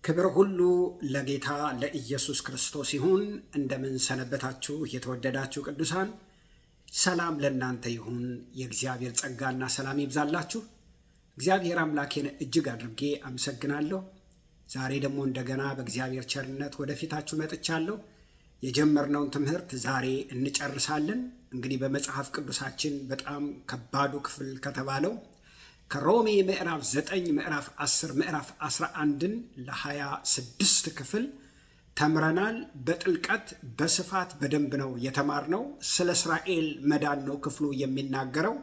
ክብር ሁሉ ለጌታ ለኢየሱስ ክርስቶስ ይሁን። እንደምን ሰነበታችሁ የተወደዳችሁ ቅዱሳን? ሰላም ለእናንተ ይሁን። የእግዚአብሔር ጸጋና ሰላም ይብዛላችሁ። እግዚአብሔር አምላኬን እጅግ አድርጌ አመሰግናለሁ። ዛሬ ደግሞ እንደገና በእግዚአብሔር ቸርነት ወደፊታችሁ መጥቻለሁ። የጀመርነውን ትምህርት ዛሬ እንጨርሳለን። እንግዲህ በመጽሐፍ ቅዱሳችን በጣም ከባዱ ክፍል ከተባለው ከሮሜ ምዕራፍ 9 ምዕራፍ 10 ምዕራፍ 11ን ለ26 ክፍል ተምረናል። በጥልቀት በስፋት በደንብ ነው የተማርነው። ስለ እስራኤል መዳን ነው ክፍሉ የሚናገረው።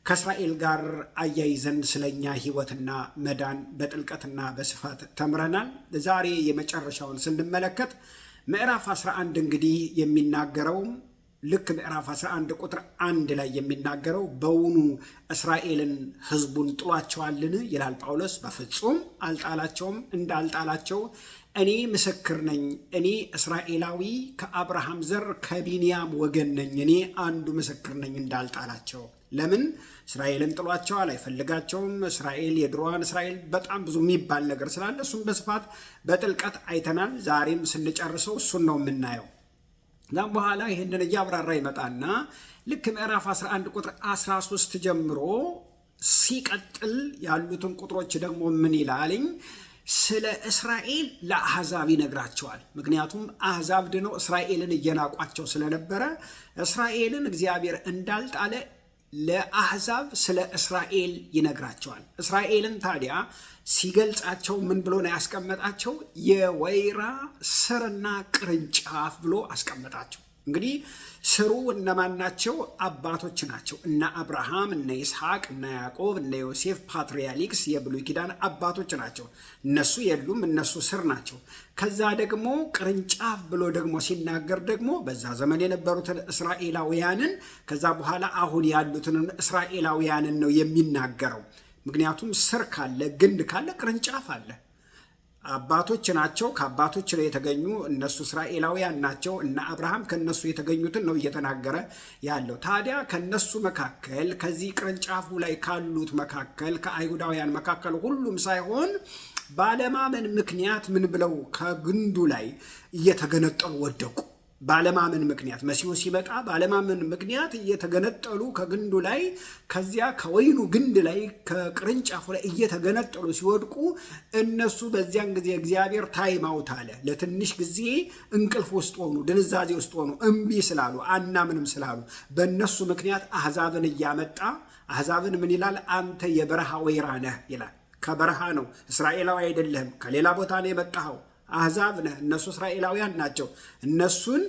ከእስራኤል ጋር አያይዘን ስለኛ ሕይወትና መዳን በጥልቀትና በስፋት ተምረናል። ዛሬ የመጨረሻውን ስንመለከት ምዕራፍ 11 እንግዲህ የሚናገረው ልክ ምዕራፍ 11 ቁጥር 1 ላይ የሚናገረው በውኑ እስራኤልን ሕዝቡን ጥሏቸዋልን ይላል ጳውሎስ። በፍጹም አልጣላቸውም። እንዳልጣላቸው እኔ ምስክር ነኝ። እኔ እስራኤላዊ ከአብርሃም ዘር ከቢንያም ወገን ነኝ። እኔ አንዱ ምስክር ነኝ እንዳልጣላቸው። ለምን እስራኤልን ጥሏቸዋል? አይፈልጋቸውም። እስራኤል የድሮዋን እስራኤል በጣም ብዙ የሚባል ነገር ስላለ እሱም በስፋት በጥልቀት አይተናል። ዛሬም ስንጨርሰው እሱን ነው የምናየው። ዛም በኋላ ይህንን እያብራራ ይመጣና ልክ ምዕራፍ 11 ቁጥር 13 ጀምሮ ሲቀጥል ያሉትን ቁጥሮች ደግሞ ምን ይላልኝ? ስለ እስራኤል ለአሕዛብ ይነግራቸዋል። ምክንያቱም አሕዛብ ድነው እስራኤልን እየናቋቸው ስለነበረ እስራኤልን እግዚአብሔር እንዳልጣለ ለአሕዛብ ስለ እስራኤል ይነግራቸዋል። እስራኤልን ታዲያ ሲገልጻቸው ምን ብሎ ነው ያስቀመጣቸው? የወይራ ስርና ቅርንጫፍ ብሎ አስቀመጣቸው። እንግዲህ ስሩ እነማን ናቸው? አባቶች ናቸው። እነ አብርሃም፣ እነ ይስሐቅ፣ እነ ያዕቆብ፣ እነ ዮሴፍ ፓትርያርክስ የብሉይ ኪዳን አባቶች ናቸው። እነሱ የሉም፣ እነሱ ስር ናቸው። ከዛ ደግሞ ቅርንጫፍ ብሎ ደግሞ ሲናገር ደግሞ በዛ ዘመን የነበሩትን እስራኤላውያንን ከዛ በኋላ አሁን ያሉትን እስራኤላውያንን ነው የሚናገረው። ምክንያቱም ስር ካለ ግንድ ካለ ቅርንጫፍ አለ። አባቶች ናቸው። ከአባቶች ነው የተገኙ። እነሱ እስራኤላውያን ናቸው። እነ አብርሃም ከነሱ የተገኙትን ነው እየተናገረ ያለው። ታዲያ ከነሱ መካከል ከዚህ ቅርንጫፉ ላይ ካሉት መካከል ከአይሁዳውያን መካከል ሁሉም ሳይሆን ባለማመን ምክንያት ምን ብለው ከግንዱ ላይ እየተገነጠሉ ወደቁ። ባለማመን ምክንያት መሲሁ ሲመጣ ባለማመን ምክንያት እየተገነጠሉ ከግንዱ ላይ ከዚያ ከወይኑ ግንድ ላይ ከቅርንጫፉ ላይ እየተገነጠሉ ሲወድቁ እነሱ በዚያን ጊዜ እግዚአብሔር ታይም አውት አለ። ለትንሽ ጊዜ እንቅልፍ ውስጥ ሆኑ፣ ድንዛዜ ውስጥ ሆኑ። እምቢ ስላሉ አናምንም ስላሉ በእነሱ ምክንያት አሕዛብን እያመጣ አሕዛብን ምን ይላል? አንተ የበረሃ ወይራ ነህ ይላል። ከበረሃ ነው፣ እስራኤላዊ አይደለህም። ከሌላ ቦታ ነው የመጣኸው። አሕዛብ ነህ። እነሱ እስራኤላውያን ናቸው። እነሱን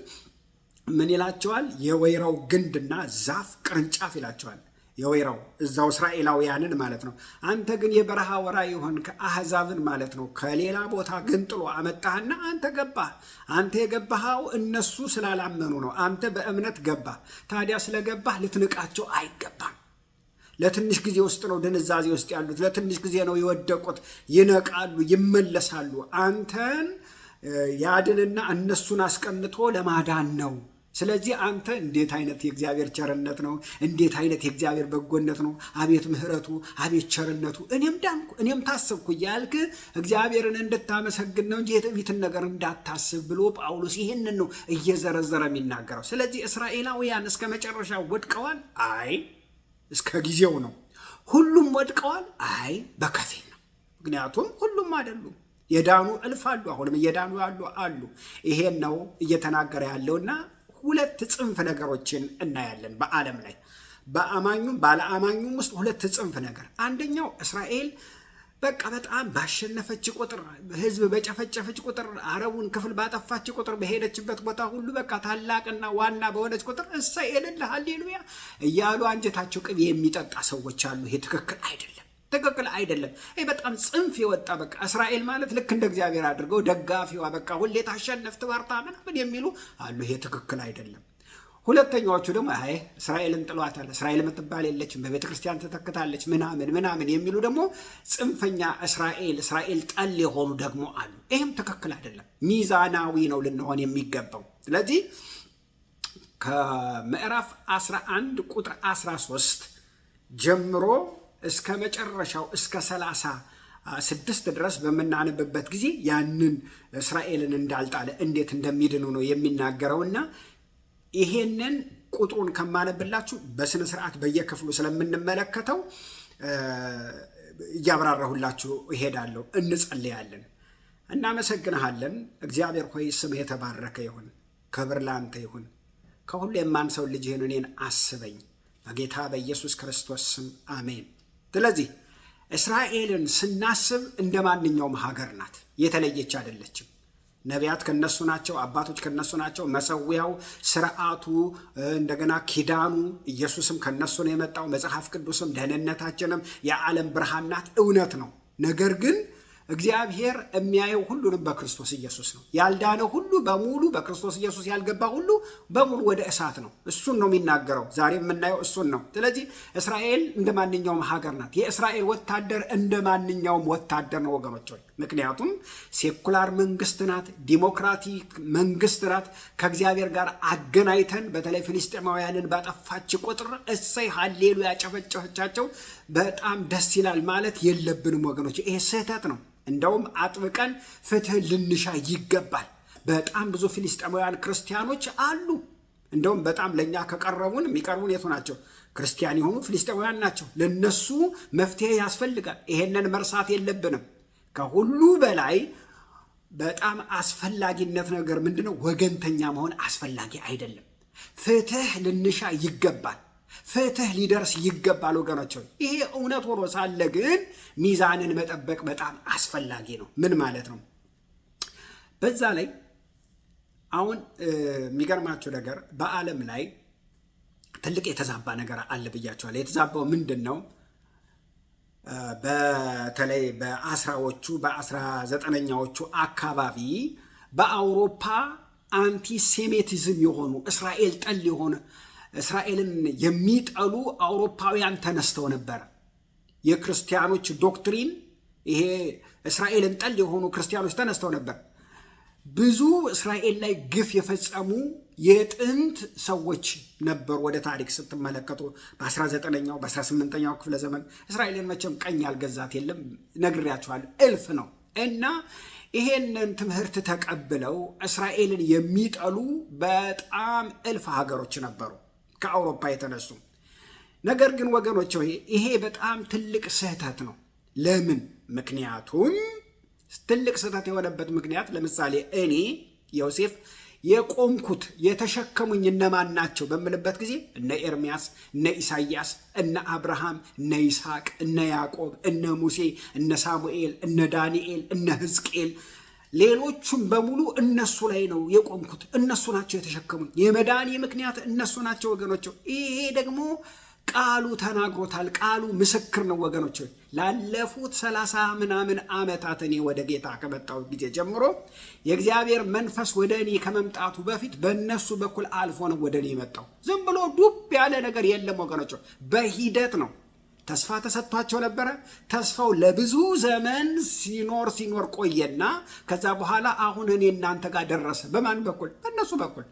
ምን ይላቸዋል? የወይራው ግንድና ዛፍ ቅርንጫፍ ይላቸዋል። የወይራው እዛው እስራኤላውያንን ማለት ነው። አንተ ግን የበረሃ ወራ የሆንክ አሕዛብን ማለት ነው ከሌላ ቦታ ገንጥሎ አመጣህና አንተ ገባህ። አንተ የገባኸው እነሱ ስላላመኑ ነው። አንተ በእምነት ገባህ። ታዲያ ስለገባህ ልትንቃቸው አይገባም። ለትንሽ ጊዜ ውስጥ ነው ድንዛዜ ውስጥ ያሉት። ለትንሽ ጊዜ ነው የወደቁት። ይነቃሉ፣ ይመለሳሉ። አንተን ያድንና እነሱን አስቀንቶ ለማዳን ነው። ስለዚህ አንተ እንዴት አይነት የእግዚአብሔር ቸርነት ነው! እንዴት አይነት የእግዚአብሔር በጎነት ነው! አቤት ምሕረቱ፣ አቤት ቸርነቱ! እኔም ዳንኩ፣ እኔም ታሰብኩ እያልክ እግዚአብሔርን እንድታመሰግን ነው እንጂ የትዕቢትን ነገር እንዳታስብ ብሎ ጳውሎስ ይህንን ነው እየዘረዘረ የሚናገረው። ስለዚህ እስራኤላውያን እስከ መጨረሻ ወድቀዋል? አይ እስከ ጊዜው ነው። ሁሉም ወድቀዋል? አይ በከፊል ነው። ምክንያቱም ሁሉም አይደሉም። የዳኑ እልፍ አሉ፣ አሁንም እየዳኑ ያሉ አሉ። ይሄን ነው እየተናገረ ያለውና ሁለት ጽንፍ ነገሮችን እናያለን በዓለም ላይ በአማኙም ባለአማኙም ውስጥ ሁለት ጽንፍ ነገር። አንደኛው እስራኤል በቃ በጣም ባሸነፈች ቁጥር፣ ህዝብ በጨፈጨፈች ቁጥር፣ አረቡን ክፍል ባጠፋች ቁጥር፣ በሄደችበት ቦታ ሁሉ በቃ ታላቅና ዋና በሆነች ቁጥር እሰይ እልል ሃሌሉያ እያሉ አንጀታቸው ቅቤ የሚጠጣ ሰዎች አሉ። ይሄ ትክክል አይደለም፣ ትክክል አይደለም። ይሄ በጣም ጽንፍ የወጣ በቃ እስራኤል ማለት ልክ እንደ እግዚአብሔር አድርገው ደጋፊዋ በቃ ሁሌ ታሸነፍ ትበርታ ምናምን የሚሉ አሉ። ይሄ ትክክል አይደለም። ሁለተኛዎቹ ደግሞ አይ እስራኤልን ጥሏታል፣ እስራኤል የምትባል የለችም፣ በቤተ ክርስቲያን ተተክታለች ምናምን የሚሉ ደግሞ ጽንፈኛ እስራኤል ጠል የሆኑ ደግሞ አሉ። ይህም ትክክል አይደለም። ሚዛናዊ ነው ልንሆን የሚገባው። ስለዚህ ከምዕራፍ 11 ቁጥር 13 ጀምሮ እስከ መጨረሻው እስከ 30 6 ድረስ በመናነብበት ጊዜ ያንን እስራኤልን እንዳልጣለ እንዴት እንደሚድኑ ነው የሚናገረውና ይሄንን ቁጥሩን ከማነብላችሁ በስነ ስርዓት በየክፍሉ ስለምንመለከተው እያብራራሁላችሁ እሄዳለሁ። እንጸልያለን። እናመሰግንሃለን እግዚአብሔር ሆይ ስምህ የተባረከ ይሁን። ክብር ላንተ ይሁን። ከሁሉ የማንሰው ልጅህን እኔን አስበኝ በጌታ በኢየሱስ ክርስቶስ ስም አሜን። ስለዚህ እስራኤልን ስናስብ እንደ ማንኛውም ሀገር ናት፣ የተለየች አይደለችም። ነቢያት ከነሱ ናቸው፣ አባቶች ከነሱ ናቸው። መሰዊያው፣ ስርዓቱ፣ እንደገና ኪዳኑ፣ ኢየሱስም ከነሱ ነው የመጣው። መጽሐፍ ቅዱስም ደህንነታችንም የዓለም ብርሃን ናት፣ እውነት ነው። ነገር ግን እግዚአብሔር የሚያየው ሁሉንም በክርስቶስ ኢየሱስ ነው። ያልዳነ ሁሉ በሙሉ በክርስቶስ ኢየሱስ ያልገባ ሁሉ በሙሉ ወደ እሳት ነው። እሱን ነው የሚናገረው። ዛሬ የምናየው እሱን ነው። ስለዚህ እስራኤል እንደ ማንኛውም ሀገር ናት። የእስራኤል ወታደር እንደ ማንኛውም ወታደር ነው ወገኖች። ምክንያቱም ሴኩላር መንግስት ናት፣ ዲሞክራቲክ መንግስት ናት። ከእግዚአብሔር ጋር አገናኝተን በተለይ ፍልስጤማውያንን ባጠፋች ቁጥር እሰይ ሃሌሉያ ያጨበጨበቻቸው በጣም ደስ ይላል ማለት የለብንም ወገኖች። ይሄ ስህተት ነው። እንደውም አጥብቀን ፍትህ ልንሻ ይገባል። በጣም ብዙ ፍልስጤማውያን ክርስቲያኖች አሉ። እንደውም በጣም ለእኛ ከቀረቡን የሚቀርቡን የቱ ናቸው? ክርስቲያን የሆኑ ፍልስጤማውያን ናቸው። ለነሱ መፍትሄ ያስፈልጋል። ይሄንን መርሳት የለብንም። ከሁሉ በላይ በጣም አስፈላጊነት ነገር ምንድነው? ወገንተኛ መሆን አስፈላጊ አይደለም። ፍትህ ልንሻ ይገባል። ፍትህ ሊደርስ ይገባል ወገኖች። ይሄ እውነት ሆኖ ሳለ ግን ሚዛንን መጠበቅ በጣም አስፈላጊ ነው። ምን ማለት ነው? በዛ ላይ አሁን የሚገርማችሁ ነገር በዓለም ላይ ትልቅ የተዛባ ነገር አለ ብያቸዋል። የተዛባው ምንድን ነው? በተለይ በ19ኛዎቹ አካባቢ በአውሮፓ አንቲሴሜቲዝም የሆኑ እስራኤል ጠል የሆነ እስራኤልን የሚጠሉ አውሮፓውያን ተነስተው ነበር። የክርስቲያኖች ዶክትሪን ይሄ እስራኤልን ጠል የሆኑ ክርስቲያኖች ተነስተው ነበር። ብዙ እስራኤል ላይ ግፍ የፈጸሙ የጥንት ሰዎች ነበሩ። ወደ ታሪክ ስትመለከቱ በ19ኛው በ18ኛው ክፍለ ዘመን እስራኤልን መቼም ቀኝ ያልገዛት የለም፣ ነግሬያችኋለሁ፣ እልፍ ነው። እና ይሄንን ትምህርት ተቀብለው እስራኤልን የሚጠሉ በጣም እልፍ ሀገሮች ነበሩ ከአውሮፓ የተነሱ። ነገር ግን ወገኖች ይሄ በጣም ትልቅ ስህተት ነው። ለምን? ምክንያቱም ትልቅ ስህተት የሆነበት ምክንያት ለምሳሌ እኔ ዮሴፍ የቆምኩት የተሸከሙኝ እነማን ናቸው በምልበት ጊዜ እነ ኤርሚያስ፣ እነ ኢሳይያስ፣ እነ አብርሃም፣ እነ ይስሐቅ፣ እነ ያዕቆብ፣ እነ ሙሴ፣ እነ ሳሙኤል፣ እነ ዳንኤል፣ እነ ሕዝቅኤል ሌሎቹም በሙሉ እነሱ ላይ ነው የቆምኩት። እነሱ ናቸው የተሸከሙኝ። የመዳኔ ምክንያት እነሱ ናቸው ወገኖች። ይሄ ደግሞ ቃሉ ተናግሮታል። ቃሉ ምስክር ነው ወገኖች። ላለፉት 30 ምናምን ዓመታት እኔ ወደ ጌታ ከመጣሁ ጊዜ ጀምሮ የእግዚአብሔር መንፈስ ወደ እኔ ከመምጣቱ በፊት በእነሱ በኩል አልፎ ነው ወደ እኔ የመጣው። ዝም ብሎ ዱብ ያለ ነገር የለም ወገኖች፣ በሂደት ነው። ተስፋ ተሰጥቷቸው ነበረ። ተስፋው ለብዙ ዘመን ሲኖር ቆየና ከዛ በኋላ አሁን እኔ እናንተ ጋር ደረሰ። በማን በኩል? በእነሱ በኩል።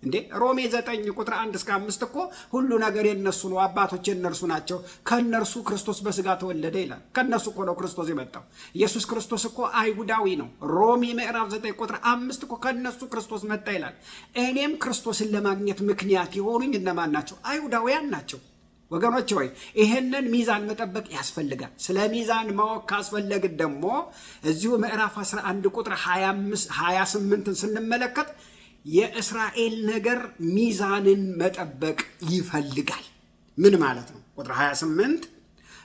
እንዴ ሮሜ 9 ቁጥር 1 እስከ 5 እኮ ሁሉ ነገር የነሱ ነው፣ አባቶች የነርሱ ናቸው፣ ከነርሱ ክርስቶስ በስጋ ተወለደ ይላል። ከነሱ እኮ ነው ክርስቶስ የመጣው። ኢየሱስ ክርስቶስ እኮ አይሁዳዊ ነው። ሮሜ ምዕራፍ 9 ቁጥር 5 እኮ ከነሱ ክርስቶስ መጣ ይላል። እኔም ክርስቶስን ለማግኘት ምክንያት የሆኑኝ እነማን ናቸው? አይሁዳውያን ናቸው። ወገኖች ሆይ ይሄንን ሚዛን መጠበቅ ያስፈልጋል። ስለ ሚዛን ማወቅ ካስፈለግን ደግሞ እዚሁ ምዕራፍ 11 ቁጥር 28ን ስንመለከት የእስራኤል ነገር ሚዛንን መጠበቅ ይፈልጋል። ምን ማለት ነው? ቁጥር 28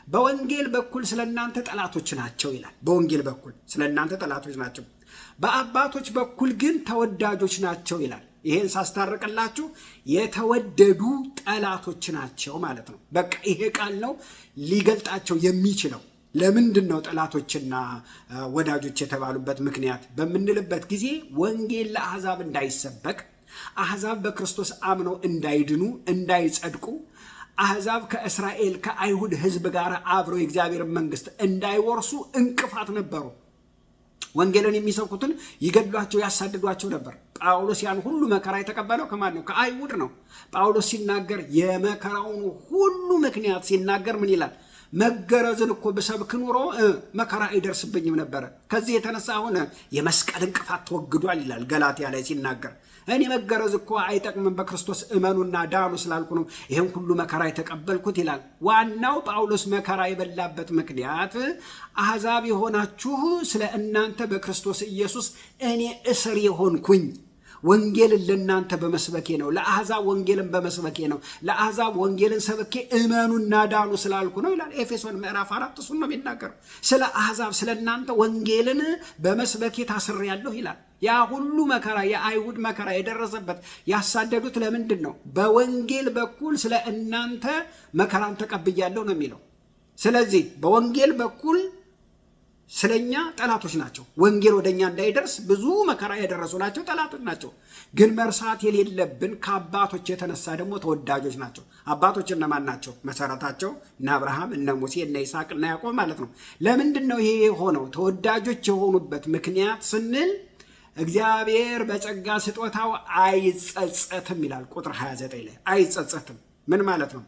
በወንጌል በኩል ስለ እናንተ ጠላቶች ናቸው ይላል። በወንጌል በኩል ስለ እናንተ ጠላቶች ናቸው፣ በአባቶች በኩል ግን ተወዳጆች ናቸው ይላል። ይሄን ሳስታርቅላችሁ የተወደዱ ጠላቶች ናቸው ማለት ነው። በቃ ይሄ ቃል ነው ሊገልጣቸው የሚችለው። ለምንድን ነው ጠላቶችና ወዳጆች የተባሉበት ምክንያት በምንልበት ጊዜ ወንጌል ለአሕዛብ እንዳይሰበክ፣ አሕዛብ በክርስቶስ አምነው እንዳይድኑ እንዳይጸድቁ፣ አሕዛብ ከእስራኤል ከአይሁድ ሕዝብ ጋር አብረው የእግዚአብሔር መንግስት እንዳይወርሱ እንቅፋት ነበሩ። ወንጌልን የሚሰብኩትን ይገድሏቸው፣ ያሳድዷቸው ነበር። ጳውሎስ ያን ሁሉ መከራ የተቀበለው ከማን ነው? ከአይሁድ ነው። ጳውሎስ ሲናገር የመከራውን ሁሉ ምክንያት ሲናገር ምን ይላል? መገረዝን እኮ በሰብክ ኑሮ መከራ አይደርስብኝም ነበር። ከዚህ የተነሳ አሁን የመስቀል እንቅፋት ተወግዷል ይላል ገላትያ ላይ ሲናገር። እኔ መገረዝ እኮ አይጠቅምም በክርስቶስ እመኑና ዳኑ ስላልኩ ነው ይሄን ሁሉ መከራ የተቀበልኩት ይላል። ዋናው ጳውሎስ መከራ የበላበት ምክንያት አሕዛብ የሆናችሁ ስለ እናንተ በክርስቶስ ኢየሱስ እኔ እስር የሆንኩኝ ወንጌልን ለእናንተ በመስበኬ ነው። ለአሕዛብ ወንጌልን በመስበኬ ነው። ለአሕዛብ ወንጌልን ሰብኬ እመኑና ዳኑ ስላልኩ ነው ይላል። ኤፌሶን ምዕራፍ 4 እሱን ነው የሚናገረው። ስለ አሕዛብ ስለ እናንተ ወንጌልን በመስበኬ ታስሬያለሁ ይላል። ያ ሁሉ መከራ የአይሁድ መከራ የደረሰበት ያሳደዱት ለምንድን ነው? በወንጌል በኩል ስለ እናንተ መከራን ተቀብያለሁ ነው የሚለው። ስለዚህ በወንጌል በኩል ስለኛ ጠላቶች ናቸው። ወንጌል ወደኛ እንዳይደርስ ብዙ መከራ ያደረሱ ናቸው፣ ጠላቶች ናቸው። ግን መርሳት የሌለብን ከአባቶች የተነሳ ደግሞ ተወዳጆች ናቸው። አባቶች እነማን ናቸው? መሰረታቸው እነ አብርሃም፣ እነ ሙሴ፣ እነ ይስሐቅ፣ እነ ያዕቆብ ማለት ነው። ለምንድን ነው ይሄ የሆነው? ተወዳጆች የሆኑበት ምክንያት ስንል እግዚአብሔር በጸጋ ስጦታው አይጸጸትም ይላል ቁጥር 29 ላይ። አይጸጸትም ምን ማለት ነው?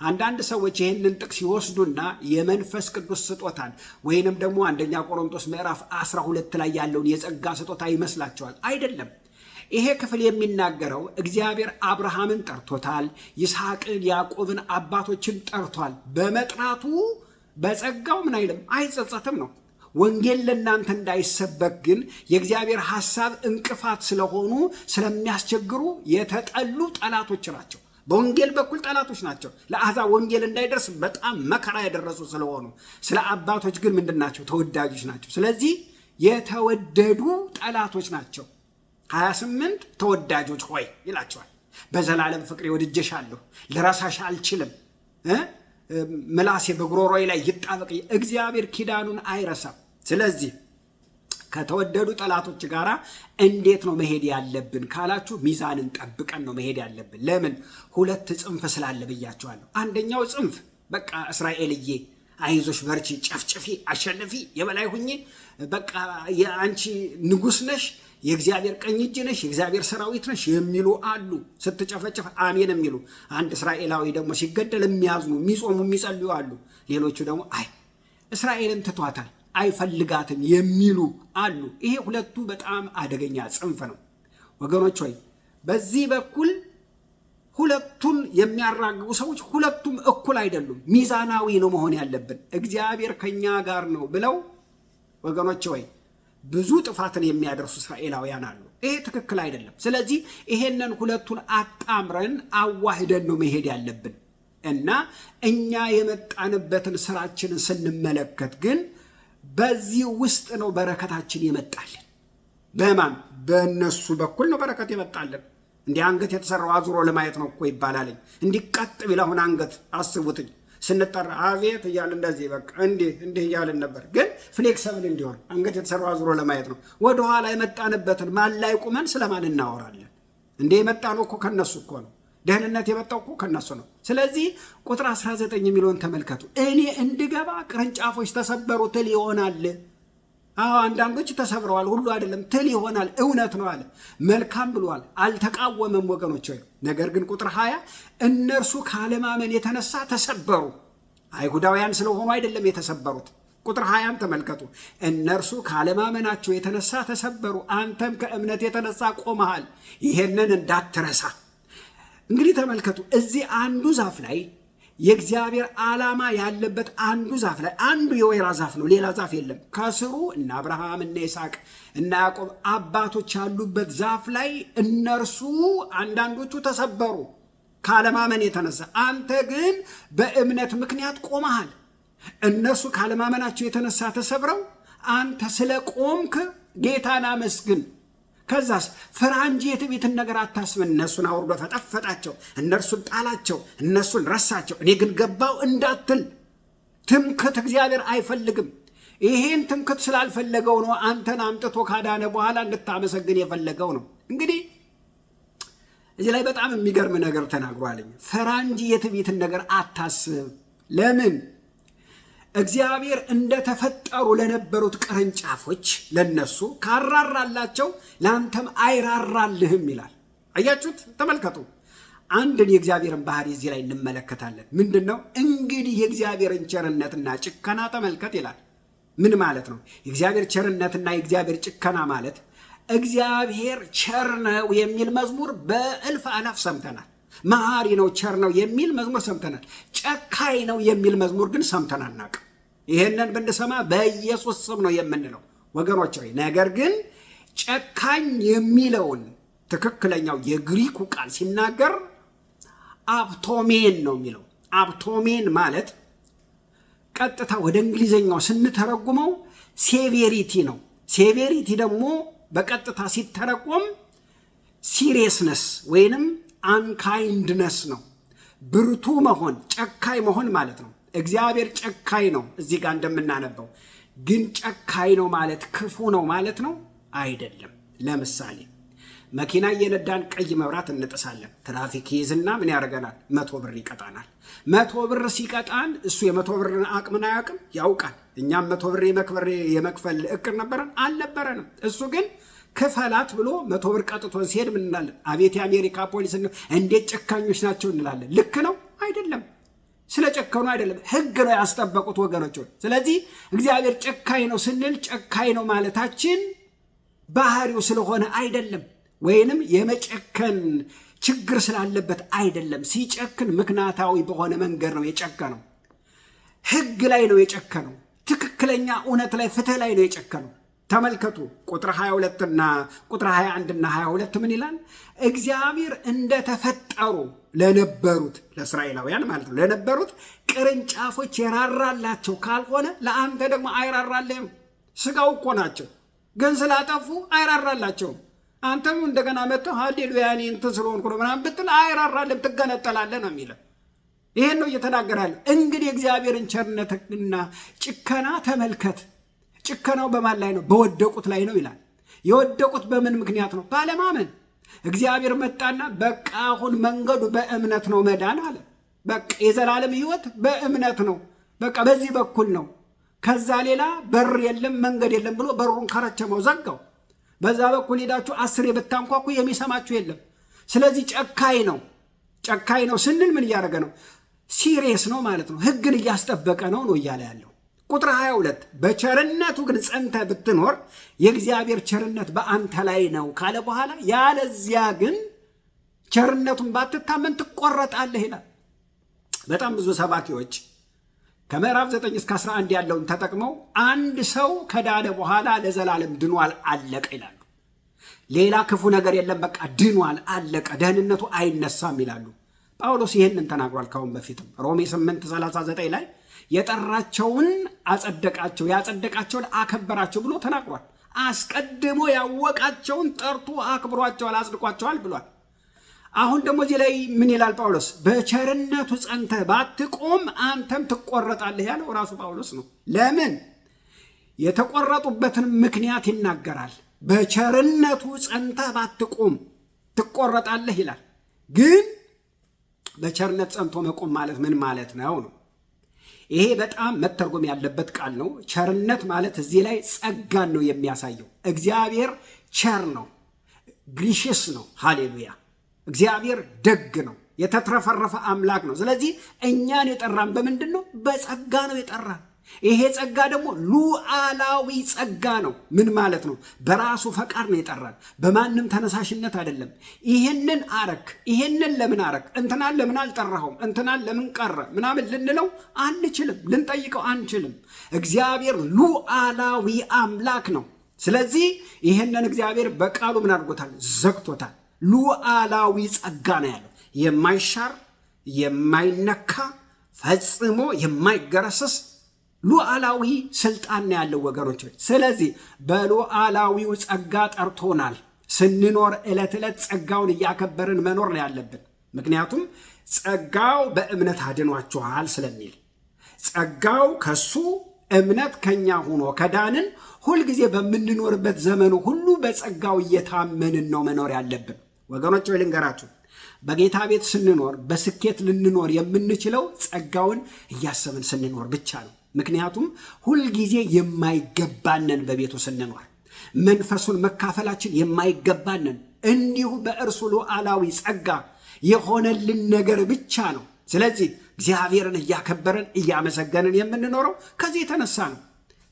አንዳንድ ሰዎች ይህንን ጥቅስ ይወስዱና የመንፈስ ቅዱስ ስጦታን ወይንም ደግሞ አንደኛ ቆሮንቶስ ምዕራፍ 12 ላይ ያለውን የጸጋ ስጦታ ይመስላቸዋል። አይደለም። ይሄ ክፍል የሚናገረው እግዚአብሔር አብርሃምን ጠርቶታል፣ ይስሐቅን፣ ያዕቆብን አባቶችን ጠርቷል። በመጥራቱ በጸጋው ምን አይልም? አይጸጸትም ነው። ወንጌል ለእናንተ እንዳይሰበክ ግን የእግዚአብሔር ሐሳብ እንቅፋት ስለሆኑ ስለሚያስቸግሩ የተጠሉ ጠላቶች ናቸው። በወንጌል በኩል ጠላቶች ናቸው። ለአሕዛብ ወንጌል እንዳይደርስ በጣም መከራ ያደረሱ ስለሆኑ፣ ስለ አባቶች ግን ምንድን ናቸው? ተወዳጆች ናቸው። ስለዚህ የተወደዱ ጠላቶች ናቸው። 28 ተወዳጆች ሆይ ይላቸዋል። በዘላለም ፍቅሬ ወድጄሻለሁ፣ ልረሳሽ አልችልም፣ ምላሴ በጉሮሮዬ ላይ ይጣበቅ። እግዚአብሔር ኪዳኑን አይረሳም። ስለዚህ ከተወደዱ ጠላቶች ጋር እንዴት ነው መሄድ ያለብን ካላችሁ፣ ሚዛንን ጠብቀን ነው መሄድ ያለብን። ለምን? ሁለት ጽንፍ ስላለ ብያቸዋለሁ። አንደኛው ጽንፍ በቃ እስራኤልዬ አይዞሽ፣ በርቺ፣ ጨፍጭፊ፣ አሸንፊ፣ የበላይ ሁኚ፣ በቃ የአንቺ ንጉሥ ነሽ፣ የእግዚአብሔር ቀኝ እጅ ነሽ፣ የእግዚአብሔር ሰራዊት ነሽ የሚሉ አሉ። ስትጨፈጭፍ አሜን የሚሉ። አንድ እስራኤላዊ ደግሞ ሲገደል የሚያዝኑ የሚጾሙ የሚጸልዩ አሉ። ሌሎቹ ደግሞ አይ እስራኤልን ትቷታል አይፈልጋትም የሚሉ አሉ። ይሄ ሁለቱ በጣም አደገኛ ጽንፍ ነው ወገኖች ሆይ። በዚህ በኩል ሁለቱን የሚያራግቡ ሰዎች ሁለቱም እኩል አይደሉም። ሚዛናዊ ነው መሆን ያለብን። እግዚአብሔር ከኛ ጋር ነው ብለው ወገኖች ሆይ ብዙ ጥፋትን የሚያደርሱ እስራኤላውያን አሉ። ይሄ ትክክል አይደለም። ስለዚህ ይሄንን ሁለቱን አጣምረን አዋህደን ነው መሄድ ያለብን እና እኛ የመጣንበትን ስራችንን ስንመለከት ግን በዚህ ውስጥ ነው በረከታችን የመጣልን። በማን? በእነሱ በኩል ነው በረከት የመጣልን። እንዲህ አንገት የተሰራው አዙሮ ለማየት ነው እኮ ይባላል። እንዲህ ቀጥ ቢል አሁን አንገት አስቡትኝ ስንጠራ አቤት እያልን እንደዚህ በቃ እንዲህ እያልን ነበር። ግን ፍሌክሰብል እንዲሆን አንገት የተሰራው አዙሮ ለማየት ነው። ወደኋላ የመጣንበትን ማን ላይ ቁመን ስለማን እናወራለን? እንዴ የመጣነው እኮ ከነሱ እኮ ነው። ደህንነት የመጣው እኮ ከነሱ ነው። ስለዚህ ቁጥር 19 የሚለውን ተመልከቱ። እኔ እንድገባ ቅርንጫፎች ተሰበሩ፣ ትል ይሆናል። አንዳንዶች ተሰብረዋል፣ ሁሉ አይደለም፣ ትል ይሆናል። እውነት ነው አለ። መልካም ብሏል፣ አልተቃወመም ወገኖች። ነገር ግን ቁጥር 20 እነርሱ ካለማመን የተነሳ ተሰበሩ። አይሁዳውያን ስለሆኑ አይደለም የተሰበሩት። ቁጥር 20 ተመልከቱ። እነርሱ ካለማመናቸው የተነሳ ተሰበሩ፣ አንተም ከእምነት የተነሳ ቆመሃል። ይሄንን እንዳትረሳ። እንግዲህ ተመልከቱ፣ እዚህ አንዱ ዛፍ ላይ የእግዚአብሔር ዓላማ ያለበት አንዱ ዛፍ ላይ አንዱ የወይራ ዛፍ ነው፣ ሌላ ዛፍ የለም። ከስሩ እነ አብርሃም እነ ይስሐቅ እነ ያዕቆብ አባቶች ያሉበት ዛፍ ላይ እነርሱ አንዳንዶቹ ተሰበሩ ካለማመን የተነሳ፣ አንተ ግን በእምነት ምክንያት ቆመሃል። እነርሱ ካለማመናቸው የተነሳ ተሰብረው፣ አንተ ስለ ቆምክ ጌታን አመስግን። ከዛስ ፍራ እንጂ የትዕቢትን ነገር አታስብ። እነሱን አውርዶ ፈጠፈጣቸው፣ እነርሱን ጣላቸው፣ እነሱን ረሳቸው፣ እኔ ግን ገባው እንዳትል። ትምክት እግዚአብሔር አይፈልግም። ይሄን ትምክት ስላልፈለገው ነው አንተን አምጥቶ ካዳነ በኋላ እንድታመሰግን የፈለገው ነው። እንግዲህ እዚህ ላይ በጣም የሚገርም ነገር ተናግሯል። ፍራ እንጂ የትዕቢትን ነገር አታስብ። ለምን? እግዚአብሔር እንደተፈጠሩ ለነበሩት ቅርንጫፎች ለነሱ ካራራላቸው ለአንተም አይራራልህም ይላል። አያችሁት? ተመልከቱ። አንድን የእግዚአብሔርን ባህሪ እዚህ ላይ እንመለከታለን። ምንድነው? እንግዲህ የእግዚአብሔርን ቸርነትና ጭከና ተመልከት ይላል። ምን ማለት ነው? የእግዚአብሔር ቸርነትና የእግዚአብሔር ጭከና ማለት እግዚአብሔር ቸር ነው የሚል መዝሙር በእልፍ አላፍ ሰምተናል። መሐሪ ነው፣ ቸር ነው የሚል መዝሙር ሰምተናል። ጨካኝ ነው የሚል መዝሙር ግን ሰምተን አናውቅም። ይሄንን ብንሰማ በኢየሱስ ስም ነው የምንለው ወገኖች ሆይ። ነገር ግን ጨካኝ የሚለውን ትክክለኛው የግሪኩ ቃል ሲናገር አብቶሜን ነው የሚለው። አብቶሜን ማለት ቀጥታ ወደ እንግሊዘኛው ስንተረጉመው ሴቬሪቲ ነው። ሴቬሪቲ ደግሞ በቀጥታ ሲተረጎም ሲሪየስነስ ወይንም አንካይንድነስ ነው። ብርቱ መሆን፣ ጨካኝ መሆን ማለት ነው። እግዚአብሔር ጨካኝ ነው እዚህ ጋር እንደምናነበው። ግን ጨካኝ ነው ማለት ክፉ ነው ማለት ነው አይደለም። ለምሳሌ መኪና እየነዳን ቀይ መብራት እንጥሳለን። ትራፊክ ይዝና ምን ያደርገናል? 100 ብር ይቀጣናል። 100 ብር ሲቀጣን እሱ የ100 ብርን አቅምን አያውቅም? ያውቃል። እኛም 100 ብር የመክፈል እቅድ ነበረን አልነበረንም? እሱ ግን ክፈላት ብሎ 100 ብር ቀጥቶ ሲሄድ ምን እንላለን? አቤት የአሜሪካ ፖሊስ እንዴት ጨካኞች ናቸው እንላለን። ልክ ነው አይደለም? ስለ ጨከኑ አይደለም፣ ህግ ነው ያስጠበቁት ወገኖች። ስለዚህ እግዚአብሔር ጨካኝ ነው ስንል ጨካኝ ነው ማለታችን ባህሪው ስለሆነ አይደለም፣ ወይንም የመጨከን ችግር ስላለበት አይደለም። ሲጨክን ምክንያታዊ በሆነ መንገድ ነው የጨከነው። ህግ ላይ ነው የጨከነው። ትክክለኛ እውነት ላይ፣ ፍትህ ላይ ነው የጨከነው። ተመልከቱ ቁጥር 22 እና ቁጥር 21 እና 22 ምን ይላል? እግዚአብሔር እንደተፈጠሩ ለነበሩት ለእስራኤላውያን ማለት ነው ለነበሩት ቅርንጫፎች የራራላቸው ካልሆነ ለአንተ ደግሞ አይራራልህም። ስጋው እኮ ናቸው፣ ግን ስላጠፉ አይራራላቸውም። አንተም እንደገና መጥተው ሃሌሉያ እኔ እንትን ስለሆንኩ ነው ምናምን ብትል አይራራልህም፣ ትገነጠላለህ ነው የሚለው። ይሄን ነው እየተናገራለሁ። እንግዲህ እግዚአብሔርን ቸርነትና ጭከና ተመልከት። ጭከናው በማን ላይ ነው? በወደቁት ላይ ነው ይላል። የወደቁት በምን ምክንያት ነው? ባለማመን። እግዚአብሔር መጣና በቃ አሁን መንገዱ በእምነት ነው መዳን አለ። በቃ የዘላለም ሕይወት በእምነት ነው፣ በቃ በዚህ በኩል ነው፣ ከዛ ሌላ በር የለም መንገድ የለም ብሎ በሩን ከረቸመው፣ ዘጋው። በዛ በኩል ሄዳችሁ 10 ብታንኳኩ የሚሰማችሁ የለም። ስለዚህ ጨካኝ ነው። ጨካኝ ነው ስንል ምን እያደረገ ነው? ሲሪየስ ነው ማለት ነው። ህግን እያስጠበቀ ነው እያለ ያለው። ቁጥር 22 በቸርነቱ ግን ጸንተ ብትኖር የእግዚአብሔር ቸርነት በአንተ ላይ ነው ካለ በኋላ ያለዚያ ግን ቸርነቱን ባትታመን ትቆረጣለህ ይላል። በጣም ብዙ ሰባኪዎች ከምዕራፍ 9 እስከ 11 ያለውን ተጠቅመው አንድ ሰው ከዳነ በኋላ ለዘላለም ድኗል፣ አለቀ ይላሉ። ሌላ ክፉ ነገር የለም፣ በቃ ድኗል፣ አለቀ፣ ደህንነቱ አይነሳም ይላሉ። ጳውሎስ ይህንን ተናግሯል ካሁን በፊትም ሮሜ 8:39 ላይ የጠራቸውን አጸደቃቸው፣ ያጸደቃቸውን አከበራቸው ብሎ ተናግሯል። አስቀድሞ ያወቃቸውን ጠርቶ አክብሯቸዋል፣ አጽድቋቸዋል ብሏል። አሁን ደግሞ እዚህ ላይ ምን ይላል ጳውሎስ? በቸርነቱ ጸንተህ ባትቆም አንተም ትቆረጣለህ ያለው ራሱ ጳውሎስ ነው። ለምን? የተቆረጡበትን ምክንያት ይናገራል። በቸርነቱ ጸንተህ ባትቆም ትቆረጣለህ ይላል። ግን በቸርነት ጸንቶ መቆም ማለት ምን ማለት ነው? ይሄ በጣም መተርጎም ያለበት ቃል ነው። ቸርነት ማለት እዚህ ላይ ጸጋን ነው የሚያሳየው። እግዚአብሔር ቸር ነው፣ ግሪሽስ ነው። ሃሌሉያ! እግዚአብሔር ደግ ነው፣ የተትረፈረፈ አምላክ ነው። ስለዚህ እኛን የጠራን በምንድን ነው? በጸጋ ነው የጠራን። ይሄ ጸጋ ደግሞ ሉዓላዊ ጸጋ ነው። ምን ማለት ነው? በራሱ ፈቃድ ነው የጠራን፣ በማንም ተነሳሽነት አይደለም። ይህንን አረክ፣ ይህንን ለምን አረክ፣ እንትናን ለምን አልጠራኸውም፣ እንትናን ለምን ቀረ ምናምን ልንለው አንችልም፣ ልንጠይቀው አንችልም። እግዚአብሔር ሉዓላዊ አምላክ ነው። ስለዚህ ይህንን እግዚአብሔር በቃሉ ምን አድርጎታል? ዘግቶታል። ሉዓላዊ ጸጋ ነው ያለው፣ የማይሻር የማይነካ ፈጽሞ የማይገረሰስ ሉዓላዊ ስልጣን ነው ያለው ወገኖች። ስለዚህ በሉዓላዊው ጸጋ ጠርቶናል። ስንኖር ዕለት ዕለት ጸጋውን እያከበርን መኖር ነው ያለብን። ምክንያቱም ጸጋው በእምነት አድኗችኋል ስለሚል ጸጋው ከሱ እምነት ከኛ ሆኖ ከዳንን ሁልጊዜ በምንኖርበት ዘመኑ ሁሉ በጸጋው እየታመንን ነው መኖር ያለብን ወገኖች። ልንገራችሁ፣ በጌታ ቤት ስንኖር በስኬት ልንኖር የምንችለው ጸጋውን እያሰብን ስንኖር ብቻ ነው። ምክንያቱም ሁልጊዜ የማይገባንን በቤቱ ስንኖር መንፈሱን መካፈላችን የማይገባንን እንዲሁ በእርሱ ሉዓላዊ ጸጋ የሆነልን ነገር ብቻ ነው። ስለዚህ እግዚአብሔርን እያከበርን እያመሰገንን የምንኖረው ከዚህ የተነሳ ነው።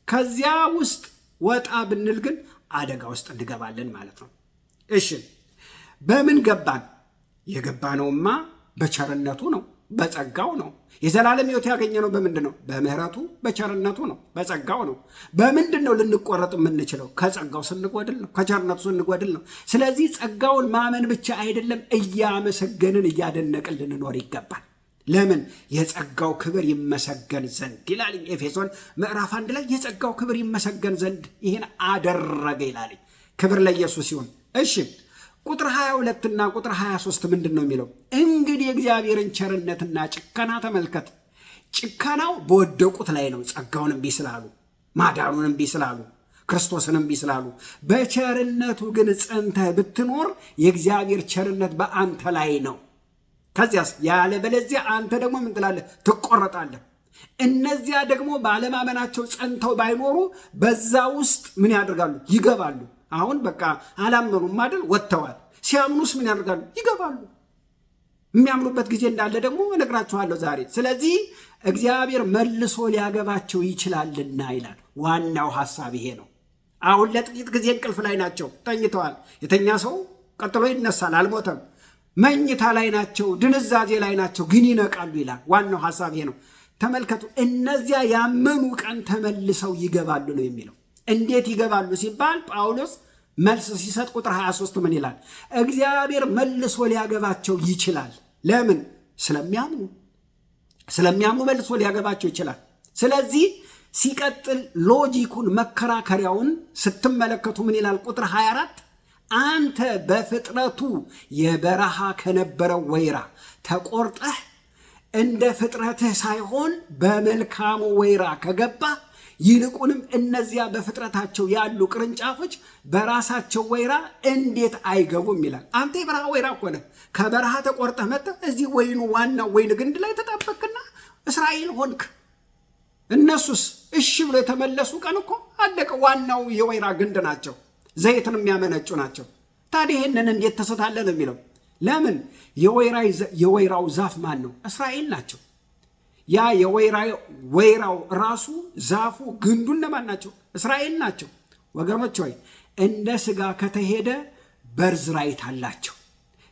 ከዚያ ውስጥ ወጣ ብንል ግን አደጋ ውስጥ እንገባለን ማለት ነው። እሺ በምን ገባን? የገባነውማ በቸርነቱ ነው፣ በጸጋው ነው። የዘላለም ሕይወት ያገኘነው በምንድን ነው? በምህረቱ በቸርነቱ ነው፣ በጸጋው ነው። በምንድን ነው ልንቆረጥ የምንችለው? ከጸጋው ስንጎድል ነው፣ ከቸርነቱ ስንጎድል ነው። ስለዚህ ጸጋውን ማመን ብቻ አይደለም፣ እያመሰገንን እያደነቅን ልንኖር ይገባል። ለምን? የጸጋው ክብር ይመሰገን ዘንድ ይላል ኤፌሶን ምዕራፍ 1 ላይ የጸጋው ክብር ይመሰገን ዘንድ ይህን አደረገ ይላል። ክብር ለኢየሱስ ይሁን። እሺ ቁጥር 22 እና ቁጥር 23 ምንድን ነው የሚለው? እንግዲህ የእግዚአብሔርን ቸርነትና ጭከና ተመልከት። ጭከናው በወደቁት ላይ ነው። ጸጋውን እምቢ ስላሉ፣ ማዳኑን እምቢ ስላሉ፣ ክርስቶስን እምቢ ስላሉ። በቸርነቱ ግን ጸንተህ ብትኖር የእግዚአብሔር ቸርነት በአንተ ላይ ነው። ከዚያስ ያለበለዚያ አንተ ደግሞ ምን ትላለህ? ትቆረጣለህ። እነዚያ ደግሞ ባለማመናቸው ጸንተው ባይኖሩ በዛ ውስጥ ምን ያደርጋሉ? ይገባሉ። አሁን በቃ አላመኑም አይደል? ወጥተዋል። ሲያምኑስ ምን ያደርጋሉ? ይገባሉ። የሚያምኑበት ጊዜ እንዳለ ደግሞ እነግራችኋለሁ ዛሬ። ስለዚህ እግዚአብሔር መልሶ ሊያገባቸው ይችላልና ይላል። ዋናው ሐሳብ ይሄ ነው። አሁን ለጥቂት ጊዜ እንቅልፍ ላይ ናቸው፣ ተኝተዋል። የተኛ ሰው ቀጥሎ ይነሳል፣ አልሞተም። መኝታ ላይ ናቸው፣ ድንዛዜ ላይ ናቸው፣ ግን ይነቃሉ ይላል። ዋናው ሐሳብ ይሄ ነው። ተመልከቱ፣ እነዚያ ያመኑ ቀን ተመልሰው ይገባሉ ነው የሚለው። እንዴት ይገባሉ ሲባል ጳውሎስ መልስ ሲሰጥ ቁጥር 23 ምን ይላል? እግዚአብሔር መልሶ ሊያገባቸው ይችላል። ለምን? ስለሚያምኑ መልሶ ሊያገባቸው ይችላል። ስለዚህ ሲቀጥል ሎጂኩን መከራከሪያውን ስትመለከቱ ምን ይላል? ቁጥር 24 አንተ በፍጥረቱ የበረሃ ከነበረው ወይራ ተቆርጠህ እንደ ፍጥረትህ ሳይሆን በመልካሙ ወይራ ከገባ ይልቁንም እነዚያ በፍጥረታቸው ያሉ ቅርንጫፎች በራሳቸው ወይራ እንዴት አይገቡም ይላል። አንተ የበረሃ ወይራ እኮ ነህ። ከበረሃ ተቆርጠህ መጥተህ እዚህ ወይኑ ዋናው ወይን ግንድ ላይ ተጣበቅና እስራኤል ሆንክ። እነሱስ እሺ ብሎ የተመለሱ ቀን እኮ አለቀ። ዋናው የወይራ ግንድ ናቸው፣ ዘይትን የሚያመነጩ ናቸው። ታዲያ ይህንን እንዴት ተስታለን የሚለው ለምን? የወይራው ዛፍ ማን ነው? እስራኤል ናቸው። ያ የወይራው ራሱ ዛፉ ግንዱ እነማን ናቸው? እስራኤል ናቸው። ወገኖች ሆይ እንደ ሥጋ ከተሄደ በርዝራይት አላቸው።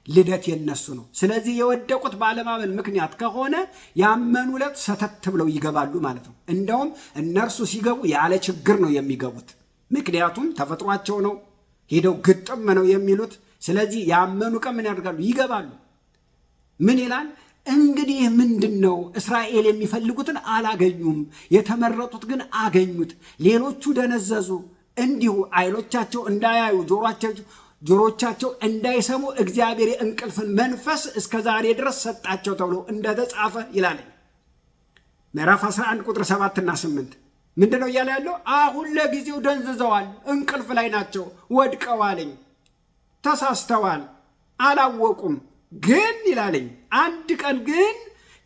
ልደት የነሱ ነው። ስለዚህ የወደቁት ባለማመን ምክንያት ከሆነ ያመኑለት ሰተት ብለው ይገባሉ ማለት ነው። እንደውም እነርሱ ሲገቡ ያለ ችግር ነው የሚገቡት። ምክንያቱም ተፈጥሯቸው ነው፣ ሄደው ግጥም ነው የሚሉት። ስለዚህ ያመኑ ቀን ምን ያደርጋሉ? ይገባሉ። ምን ይላል? እንግዲህ ምንድን ነው? እስራኤል የሚፈልጉትን አላገኙም፣ የተመረጡት ግን አገኙት። ሌሎቹ ደነዘዙ፣ እንዲሁ ዓይኖቻቸው እንዳያዩ ጆሮቻቸው እንዳይሰሙ እግዚአብሔር የእንቅልፍን መንፈስ እስከ ዛሬ ድረስ ሰጣቸው ተብሎ እንደተጻፈ ይላል። ምዕራፍ 11 ቁጥር 7 እና 8 ምንድን ነው እያለ ያለው? አሁን ለጊዜው ደንዝዘዋል፣ እንቅልፍ ላይ ናቸው፣ ወድቀዋልኝ፣ ተሳስተዋል፣ አላወቁም። ግን ይላለኝ አንድ ቀን ግን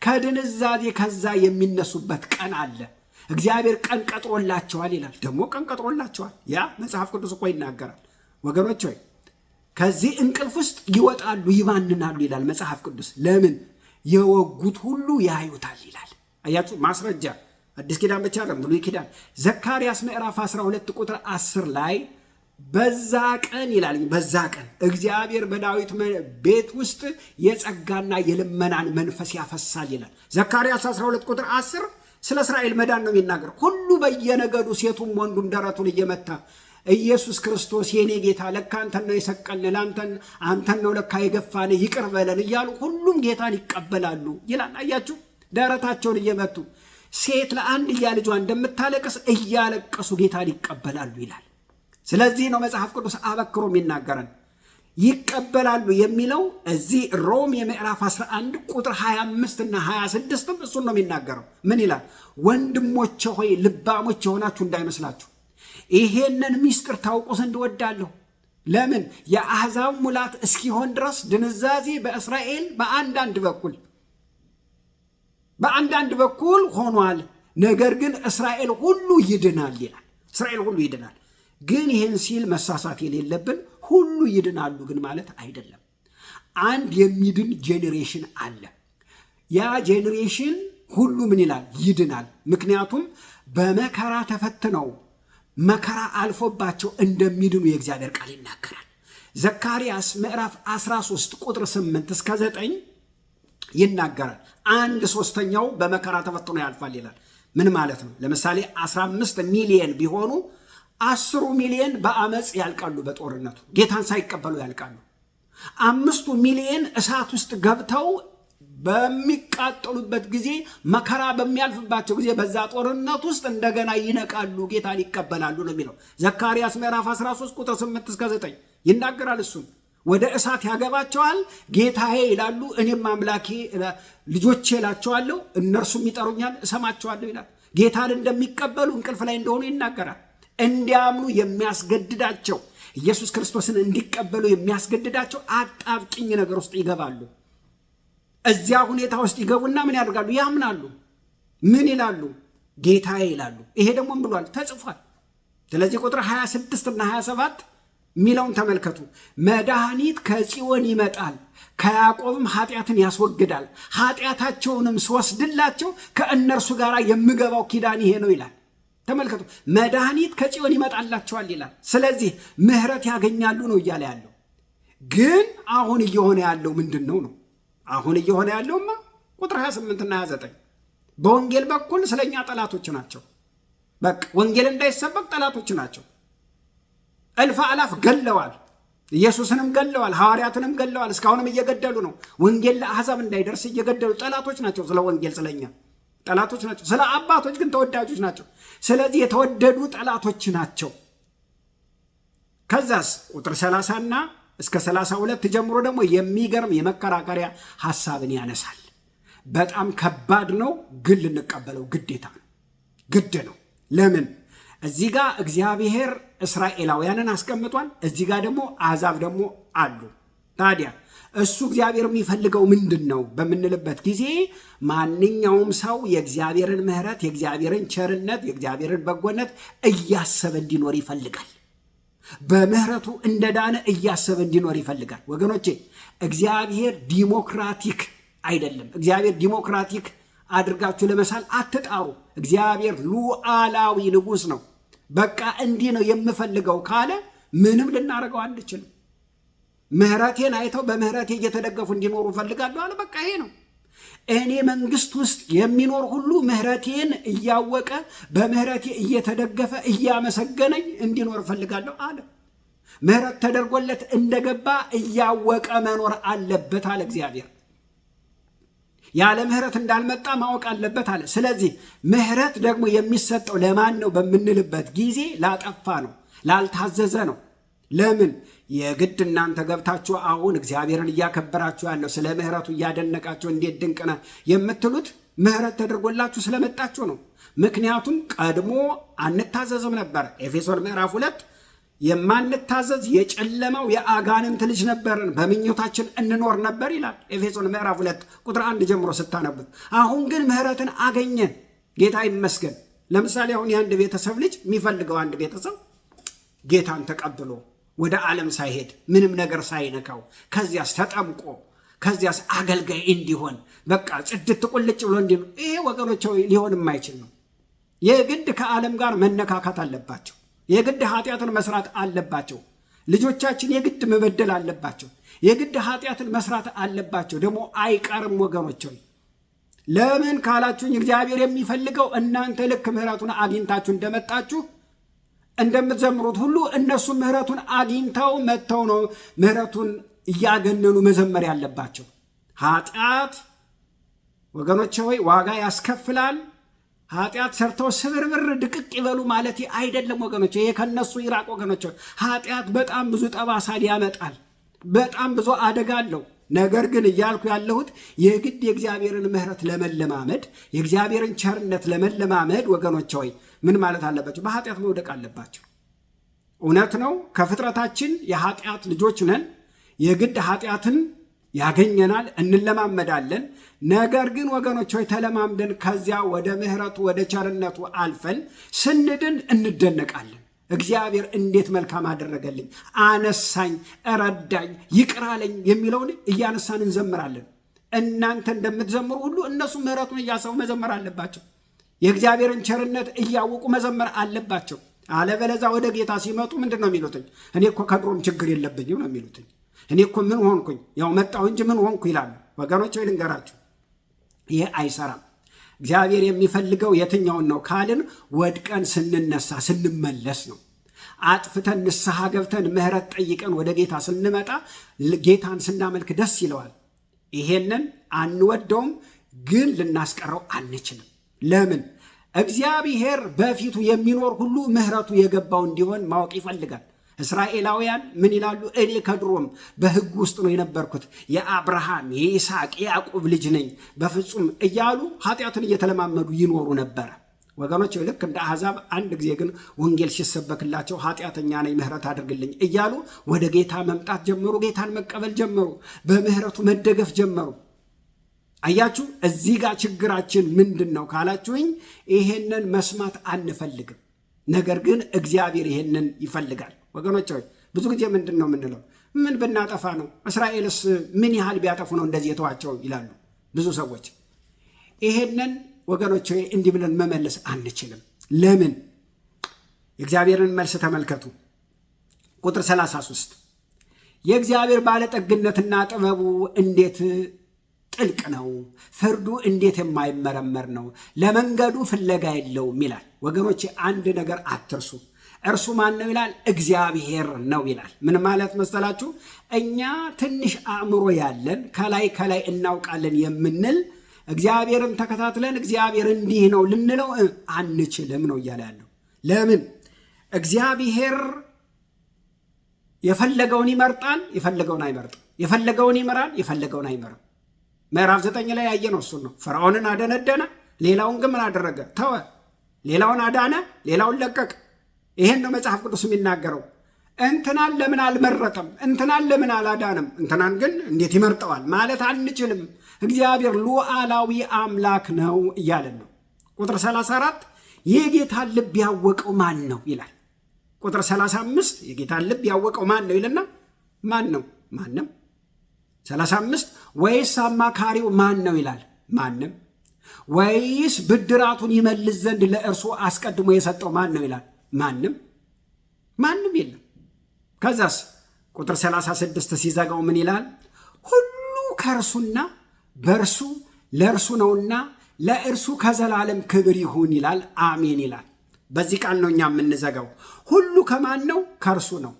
ከድንዛዜ ከዛ የሚነሱበት ቀን አለ። እግዚአብሔር ቀን ቀጥሮላቸዋል ይላል። ደግሞ ቀን ቀጥሮላቸዋል። ያ መጽሐፍ ቅዱስ እኮ ይናገራል። ወገኖች ሆይ ከዚህ እንቅልፍ ውስጥ ይወጣሉ፣ ይባንናሉ ይላል መጽሐፍ ቅዱስ። ለምን? የወጉት ሁሉ ያዩታል ይላል። አያችሁ፣ ማስረጃ አዲስ ኪዳን ብቻ አይደለም፣ ብሉይ ኪዳን። ዘካርያስ ምዕራፍ 12 ቁጥር 10 ላይ በዛ ቀን ይላል፣ በዛ ቀን እግዚአብሔር በዳዊት ቤት ውስጥ የጸጋና የልመናን መንፈስ ያፈሳል ይላል። ዘካርያስ 12 ቁጥር 10 ስለ እስራኤል መዳን ነው የሚናገር። ሁሉ በየነገዱ ሴቱም ወንዱም ደረቱን እየመታ ኢየሱስ ክርስቶስ የኔ ጌታ፣ ለካ አንተን ነው የሰቀልን፣ አንተን ነው ለካ የገፋን፣ ይቅር በለን እያሉ ሁሉም ጌታን ይቀበላሉ ይላል። አያችሁ፣ ደረታቸውን እየመቱ ሴት ለአንድያ ልጇ እንደምታለቅስ እያለቀሱ ጌታን ይቀበላሉ ይላል። ስለዚህ ነው መጽሐፍ ቅዱስ አበክሮ የሚናገረን። ይቀበላሉ የሚለው እዚህ ሮም የምዕራፍ 11 ቁጥር 25 እና 26 እሱን ነው የሚናገረው። ምን ይላል? ወንድሞቼ ሆይ ልባሞች የሆናችሁ እንዳይመስላችሁ ይሄንን ምስጢር ታውቁ ዘንድ እወዳለሁ። ለምን? የአሕዛብ ሙላት እስኪሆን ድረስ ድንዛዜ በእስራኤል በአንዳንድ በኩል ሆኗል። ነገር ግን እስራኤል ሁሉ ይድናል ይላል። እስራኤል ሁሉ ይድናል። ግን ይህን ሲል መሳሳት የሌለብን ሁሉ ይድናሉ ግን ማለት አይደለም። አንድ የሚድን ጄኔሬሽን አለ። ያ ጄኔሬሽን ሁሉ ምን ይላል? ይድናል። ምክንያቱም በመከራ ተፈትነው መከራ አልፎባቸው እንደሚድኑ የእግዚአብሔር ቃል ይናገራል። ዘካርያስ ምዕራፍ 13 ቁጥር 8 እስከ 9 ይናገራል። 1/3 በመከራ ተፈትኖ ያልፋል ይላል። ምን ማለት ነው? ለምሳሌ 15 ሚሊየን ቢሆኑ 10 ሚሊየን በአመፅ ያልቃሉ፣ በጦርነቱ ጌታን ሳይቀበሉ ያልቃሉ። 5 ሚሊየን እሳት ውስጥ ገብተው በሚቃጠሉበት ጊዜ መከራ በሚያልፍባቸው ጊዜ በዛ ጦርነት ውስጥ እንደገና ይነቃሉ፣ ጌታን ይቀበላሉ ነው የሚለው። ዘካርያስ ምዕራፍ 13 ቁጥር 8 እስከ 9 ይናገራል። እሱም ወደ እሳት ያገባቸዋል። ጌታዬ ይላሉ፣ እኔም አምላኬ ልጆቼ እላቸዋለሁ፣ እነርሱም ይጠሩኛል፣ እሰማቸዋለሁ ይላል። ጌታን እንደሚቀበሉ እንቅልፍ ላይ እንደሆኑ ይናገራል። እንዲያምኑ የሚያስገድዳቸው ኢየሱስ ክርስቶስን እንዲቀበሉ የሚያስገድዳቸው አጣብቂኝ ነገር ውስጥ ይገባሉ። እዚያ ሁኔታ ውስጥ ይገቡና ምን ያደርጋሉ? ያምናሉ። ምን ይላሉ? ጌታዬ ይላሉ። ይሄ ደግሞ ብሏል፣ ተጽፏል። ስለዚህ ቁጥር 26 እና 27 ሚለውን ተመልከቱ። መድኃኒት ከጽዮን ይመጣል፣ ከያዕቆብም ኃጢአትን ያስወግዳል፣ ኃጢአታቸውንም ስወስድላቸው ከእነርሱ ጋር የምገባው ኪዳን ይሄ ነው ይላል። ተመልከቱ፣ መድኃኒት ከጽዮን ይመጣላቸዋል ይላል። ስለዚህ ምሕረት ያገኛሉ ነው እያለ ያለው። ግን አሁን እየሆነ ያለው ምንድን ነው? አሁን እየሆነ ያለውማ ቁጥር 28 እና 29 በወንጌል በኩል ስለኛ ጠላቶች ናቸው። በቃ ወንጌል እንዳይሰበክ ጠላቶች ናቸው። እልፍ አላፍ ገለዋል፣ ኢየሱስንም ገለዋል፣ ሐዋርያትንም ገለዋል። እስካሁንም እየገደሉ ነው። ወንጌል ለአሕዛብ እንዳይደርስ እየገደሉ ጠላቶች ናቸው። ስለ ወንጌል ስለኛ ጠላቶች ናቸው። ስለ አባቶች ግን ተወዳጆች ናቸው። ስለዚህ የተወደዱ ጠላቶች ናቸው። ከዛስ ቁጥር 30 እና እስከ 32 ጀምሮ ደግሞ የሚገርም የመከራከሪያ ሐሳብን ያነሳል። በጣም ከባድ ነው፣ ግን ልንቀበለው ግዴታ ነው፣ ግድ ነው። ለምን? እዚህ ጋር እግዚአብሔር እስራኤላውያንን አስቀምጧል፣ እዚህ ጋር ደግሞ አሕዛብ ደግሞ አሉ። ታዲያ እሱ እግዚአብሔር የሚፈልገው ምንድን ነው በምንልበት ጊዜ ማንኛውም ሰው የእግዚአብሔርን ምሕረት፣ የእግዚአብሔርን ቸርነት፣ የእግዚአብሔርን በጎነት እያሰበ እንዲኖር ይፈልጋል። በምህረቱ እንደዳነ እያሰበ እንዲኖር ይፈልጋል። ወገኖቼ እግዚአብሔር ዲሞክራቲክ አይደለም። እግዚአብሔር ዲሞክራቲክ አድርጋችሁ ለመሳል አትጣሩ። እግዚአብሔር ሉዓላዊ ንጉሥ ነው። በቃ እንዲህ ነው የምፈልገው ካለ ምንም ልናደርገው አንችልም። ምህረቴን አይተው በምህረቴ እየተደገፉ እንዲኖሩ እፈልጋለሁ አለ። በቃ ይሄ ነው። እኔ መንግስት ውስጥ የሚኖር ሁሉ ምህረቴን እያወቀ በምህረቴ እየተደገፈ እያመሰገነኝ እንዲኖር እፈልጋለሁ አለ። ምህረት ተደርጎለት እንደገባ እያወቀ መኖር አለበት አለ እግዚአብሔር። ያለ ምህረት እንዳልመጣ ማወቅ አለበት አለ። ስለዚህ ምህረት ደግሞ የሚሰጠው ለማን ነው በምንልበት ጊዜ ላጠፋ ነው፣ ላልታዘዘ ነው። ለምን? የግድ እናንተ ገብታችሁ አሁን እግዚአብሔርን እያከበራችሁ ያለው ስለ ምህረቱ እያደነቃችሁ እንዴት ድንቅ ነህ የምትሉት ምህረት ተደርጎላችሁ ስለመጣችሁ ነው። ምክንያቱም ቀድሞ አንታዘዝም ነበር። ኤፌሶን ምዕራፍ 2 የማንታዘዝ የጨለማው የአጋንንት ልጅ ነበርን፣ በምኞታችን እንኖር ነበር ይላል። ኤፌሶን ምዕራፍ 2 ቁጥር 1 ጀምሮ ስታነቡት። አሁን ግን ምህረትን አገኘን፣ ጌታ ይመስገን። ለምሳሌ አሁን የአንድ ቤተሰብ ልጅ የሚፈልገው አንድ ቤተሰብ ጌታን ተቀብሎ ወደ ዓለም ሳይሄድ ምንም ነገር ሳይነካው ከዚያስ ተጠምቆ ከዚያስ አገልጋይ እንዲሆን በቃ ጽድት ቁልጭ ብሎ እንዲሆን፣ ይሄ ወገኖች ሊሆን የማይችል ነው። የግድ ከዓለም ጋር መነካካት አለባቸው። የግድ ኃጢአትን መስራት አለባቸው። ልጆቻችን የግድ መበደል አለባቸው። የግድ ኃጢአትን መስራት አለባቸው። ደግሞ አይቀርም ወገኖች። ለምን ካላችሁኝ እግዚአብሔር የሚፈልገው እናንተ ልክ ምህረቱን አግኝታችሁ እንደመጣችሁ እንደምትዘምሩት ሁሉ እነሱ ምህረቱን አግኝተው መጥተው ነው ምህረቱን እያገነኑ መዘመር ያለባቸው። ኃጢአት ወገኖቼ ሆይ ዋጋ ያስከፍላል። ኃጢአት ሰርተው ስብርብር ድቅቅ ይበሉ ማለት አይደለም ወገኖቼ። ይሄ ከነሱ ይራቅ ወገኖቼ። ኃጢአት በጣም ብዙ ጠባሳን ያመጣል፣ በጣም ብዙ አደጋ አለው። ነገር ግን እያልኩ ያለሁት የግድ የእግዚአብሔርን ምህረት ለመለማመድ የእግዚአብሔርን ቸርነት ለመለማመድ ወገኖቼ ሆይ ምን ማለት አለባቸው? በኃጢአት መውደቅ አለባቸው። እውነት ነው፣ ከፍጥረታችን የኃጢአት ልጆች ነን። የግድ ኃጢአትን ያገኘናል፣ እንለማመዳለን። ነገር ግን ወገኖች ሆይ ተለማምደን ከዚያ ወደ ምህረቱ ወደ ቸርነቱ አልፈን ስንድን እንደነቃለን። እግዚአብሔር እንዴት መልካም አደረገልኝ፣ አነሳኝ፣ ረዳኝ፣ ይቅር አለኝ የሚለውን እያነሳን እንዘምራለን። እናንተ እንደምትዘምሩ ሁሉ እነሱ ምህረቱን እያሰቡ መዘመር አለባቸው። የእግዚአብሔርን ቸርነት እያወቁ መዘመር አለባቸው። አለበለዚያ ወደ ጌታ ሲመጡ ምንድን ነው የሚሉትኝ? እኔ እኮ ከድሮም ችግር የለብኝም ነው የሚሉትኝ። እኔ እኮ ምን ሆንኩኝ? ያው መጣሁ እንጂ ምን ሆንኩ ይላሉ። ወገኖች ልንገራችሁ፣ ይሄ አይሰራም። እግዚአብሔር የሚፈልገው የትኛውን ነው ካልን ወድቀን ስንነሳ ስንመለስ ነው። አጥፍተን ንስሐ ገብተን ምህረት ጠይቀን ወደ ጌታ ስንመጣ ጌታን ስናመልክ ደስ ይለዋል። ይሄንን አንወደውም፣ ግን ልናስቀረው አንችልም። ለምን? እግዚአብሔር በፊቱ የሚኖር ሁሉ ምህረቱ የገባው እንዲሆን ማወቅ ይፈልጋል። እስራኤላውያን ምን ይላሉ? እኔ ከድሮም በሕግ ውስጥ ነው የነበርኩት፣ የአብርሃም የይስሐቅ የያዕቆብ ልጅ ነኝ በፍጹም እያሉ ኃጢአትን እየተለማመዱ ይኖሩ ነበረ። ወገኖች ልክ እንደ አሕዛብ አንድ ጊዜ ግን ወንጌል ሲሰበክላቸው ኃጢአተኛ ነኝ ምህረት አድርግልኝ እያሉ ወደ ጌታ መምጣት ጀመሩ። ጌታን መቀበል ጀመሩ። በምህረቱ መደገፍ ጀመሩ። አያችሁ፣ እዚህ ጋር ችግራችን ምንድን ነው ካላችሁኝ፣ ይሄንን መስማት አንፈልግም። ነገር ግን እግዚአብሔር ይሄንን ይፈልጋል። ወገኖች ብዙ ጊዜ ምንድን ነው የምንለው? ምን ብናጠፋ ነው? እስራኤልስ ምን ያህል ቢያጠፉ ነው እንደዚህ የተዋቸው ይላሉ ብዙ ሰዎች። ይሄንን ወገኖች እንዲህ ብለን መመለስ አንችልም። ለምን? የእግዚአብሔርን መልስ ተመልከቱ። ቁጥር 33 የእግዚአብሔር ባለጠግነትና ጥበቡ እንዴት ጥልቅ ነው፣ ፍርዱ እንዴት የማይመረመር ነው፣ ለመንገዱ ፍለጋ የለውም ይላል። ወገኖች አንድ ነገር አትርሱ። እርሱ ማን ነው ይላል? እግዚአብሔር ነው ይላል። ምን ማለት መሰላችሁ? እኛ ትንሽ አእምሮ ያለን ከላይ እናውቃለን የምንል እግዚአብሔርን ተከታትለን እግዚአብሔር እንዲህ ነው ልንለው አንችልም ነው እያለ ያለው። ለምን? እግዚአብሔር የፈለገውን ይመርጣል፣ የፈለገውን አይመርጥም። የፈለገውን ይመራል፣ የፈለገውን አይመራም። ምዕራፍ 9 ላይ ያየነው እሱን ነው። ፈርዖንን አደነደነ፣ ሌላውን ግን ምን አደረገ? ተወ። ሌላውን አዳነ፣ ሌላውን ለቀቅ። ይሄን ነው መጽሐፍ ቅዱስ የሚናገረው። እንትናን ለምን አልመረጠም? እንትናን ለምን አላዳንም? እንትናን ግን እንዴት ይመርጠዋል ማለት አንችልም። እግዚአብሔር ሉዓላዊ አምላክ ነው እያለን ነው። ቁጥር 34 የጌታን ልብ ያወቀው ማን ነው ይላል። ቁጥር 35 የጌታን ልብ ያወቀው ማን ነው ይልና ማን ነው? ማንም። 35 ወይስ አማካሪው ማን ነው ይላል። ማንም። ወይስ ብድራቱን ይመልስ ዘንድ ለእርሱ አስቀድሞ የሰጠው ማን ነው ይላል። ማንም። ማንም የለም። ከዛስ ቁጥር 36 ሲዘጋው ምን ይላል? ሁሉ ከእርሱና በእርሱ ለእርሱ ነውና ለእርሱ ከዘላለም ክብር ይሁን ይላል። አሜን ይላል። በዚህ ቃል ነው እኛ የምንዘጋው። ሁሉ ከማን ነው? ከእርሱ ነው።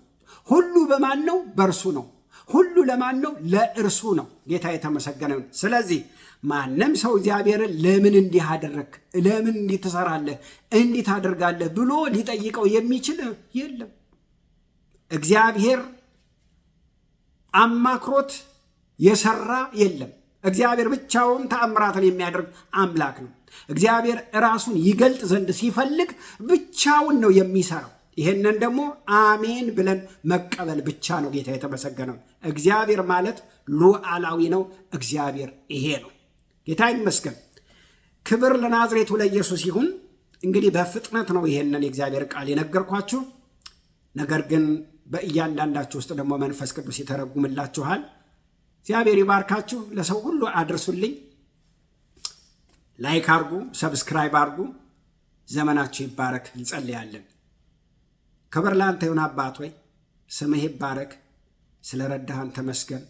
ሁሉ በማን ነው? በእርሱ ነው። ሁሉ ለማን ነው? ለእርሱ ነው። ጌታ የተመሰገነ ይሁን። ስለዚህ ማንም ሰው እግዚአብሔርን ለምን እንዲህ አደረግ፣ ለምን እንዲህ ትሰራለህ፣ እንዲህ ታደርጋለህ ብሎ ሊጠይቀው የሚችል የለም። እግዚአብሔር አማክሮት የሰራ የለም። እግዚአብሔር ብቻውን ተአምራትን የሚያደርግ አምላክ ነው። እግዚአብሔር ራሱን ይገልጥ ዘንድ ሲፈልግ ብቻውን ነው የሚሰራው። ይሄንን ደግሞ አሜን ብለን መቀበል ብቻ ነው። ጌታ የተመሰገነው። እግዚአብሔር ማለት ሉዓላዊ ነው። እግዚአብሔር ይሄ ነው። ጌታ ይመስገን። ክብር ለናዝሬቱ ለኢየሱስ ይሁን። እንግዲህ በፍጥነት ነው ይሄንን የእግዚአብሔር ቃል የነገርኳችሁ። ነገር ግን በእያንዳንዳችሁ ውስጥ ደግሞ መንፈስ ቅዱስ ይተረጉምላችኋል። እግዚአብሔር ይባርካችሁ። ለሰው ሁሉ አድርሱልኝ። ላይክ አርጉ፣ ሰብስክራይብ አርጉ። ዘመናችሁ ይባረክ። እንጸልያለን። ክብር ለአንተ ይሁን አባት ሆይ፣ ስምህ ይባረክ። ስለ ረዳሃን ተመስገን።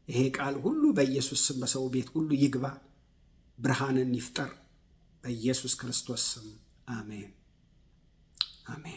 ይሄ ቃል ሁሉ በኢየሱስ ስም በሰው ቤት ሁሉ ይግባ፣ ብርሃንን ይፍጠር። በኢየሱስ ክርስቶስ ስም አሜን፣ አሜን።